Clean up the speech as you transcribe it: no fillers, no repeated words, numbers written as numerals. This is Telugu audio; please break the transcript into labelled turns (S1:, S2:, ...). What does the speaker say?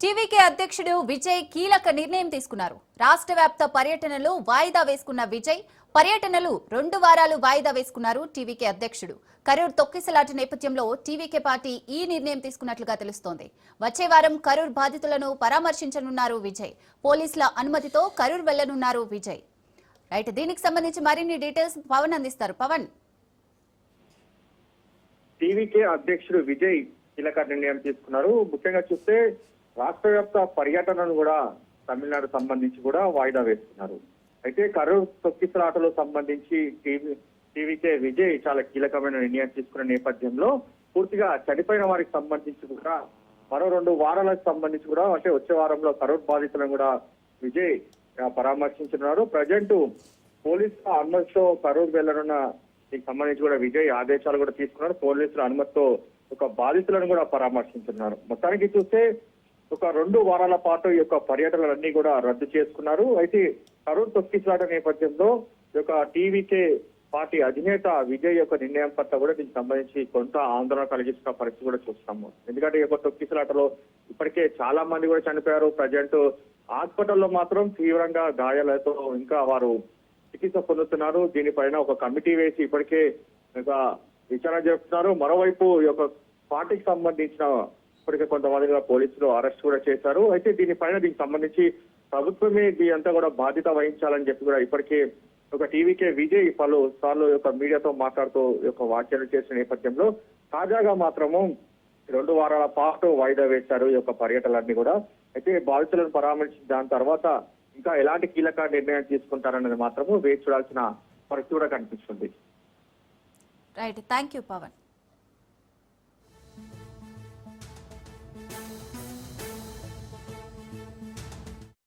S1: టీవీకే అధ్యక్షుడు విజయ్ కీలక నిర్ణయం తీసుకున్నారు. రాష్ట్ర వ్యాప్త పర్యటనలు వాయిదా వేసుకున్న విజయ్ పర్యటనలు 2 వారాలు వాయిదా వేసుకున్నారు. టీవీకే అధ్యక్షుడు కరూర్ తొక్కిసలాట నేపథ్యంలో టీవీకే పార్టీ ఈ నిర్ణయం తీసుకున్నట్లుగా తెలుస్తోంది. వచ్చే వారం కరూర్ బాధితులను పరామర్శించనున్నారు విజయ్. పోలీసుల అనుమతితో కరూర్ వెళ్లనున్నారు విజయ్. రైట్, దీనికి సంబంధించి మరిన్ని డీటెయిల్స్ పవన్ అందిస్తారు. పవన్,
S2: టీవీకే అధ్యక్షుడు విజయ్ కీలక నిర్ణయం తీసుకున్నారు. ముఖ్యంగా చూస్తే రాష్ట్ర వ్యాప్త పర్యటనను కూడా తమిళనాడు సంబంధించి కూడా వాయిదా వేస్తున్నారు. అయితే కరూర్ తొక్కిసలాటలో సంబంధించి టీవీకే విజయ్ చాలా కీలకమైన నిర్ణయం తీసుకున్న నేపథ్యంలో పూర్తిగా చనిపోయిన వారికి సంబంధించి కూడా మరో 2 వారాలకు సంబంధించి కూడా అంటే వచ్చే వారంలో కరూర్ బాధితులను కూడా విజయ్ పరామర్శించున్నారు. ప్రజెంట్ పోలీసుల అనుమతితో కరూర్ వెళ్లనున్న దీనికి సంబంధించి కూడా విజయ్ ఆదేశాలు కూడా తీసుకున్నారు. పోలీసుల అనుమతితో ఒక బాధితులను కూడా పరామర్శించున్నారు. మొత్తానికి చూస్తే ఒక 2 వారాల పాటు ఈ యొక్క పర్యటనలన్నీ కూడా రద్దు చేసుకున్నారు. అయితే కరూర్ తొక్కిసలాట నేపథ్యంలో ఈ యొక్క టీవీకే పార్టీ అధినేత విజయ్ యొక్క నిర్ణయం పట్ల కూడా దీనికి సంబంధించి కొంత ఆందోళన కలిగిస్తున్న పరిస్థితి కూడా చూస్తున్నాము. ఎందుకంటే ఈ యొక్క తొక్కిసలాటలో ఇప్పటికే చాలా మంది కూడా చనిపోయారు. ప్రజెంట్ హాస్పిటల్లో మాత్రం తీవ్రంగా గాయాలతో ఇంకా వారు చికిత్స పొందుతున్నారు. దీనిపైన ఒక కమిటీ వేసి ఇప్పటికే విచారణ జరుపుతున్నారు. మరోవైపు ఈ యొక్క పార్టీకి సంబంధించిన ఇప్పటికే కొంతమందిగా పోలీసులు అరెస్ట్ కూడా చేశారు. అయితే దీనికి సంబంధించి ప్రభుత్వమే అంతా కూడా బాధ్యత వహించాలని చెప్పి కూడా ఇప్పటికే ఒక టీవీకే విజయ్ పలు సార్లు యొక్క మీడియాతో మాట్లాడుతూ యొక్క వ్యాఖ్యలు చేసిన నేపథ్యంలో తాజాగా మాత్రము 2 వారాల పాటు వాయిదా వేశారు ఈ యొక్క పర్యటనలన్నీ కూడా. అయితే బాధితులను పరామర్శించిన దాని తర్వాత ఇంకా ఎలాంటి కీలక నిర్ణయం తీసుకుంటారనేది మాత్రము వేచి చూడాల్సిన పరిస్థితి కూడా కనిపిస్తుంది.
S1: Right, thank you Pawan.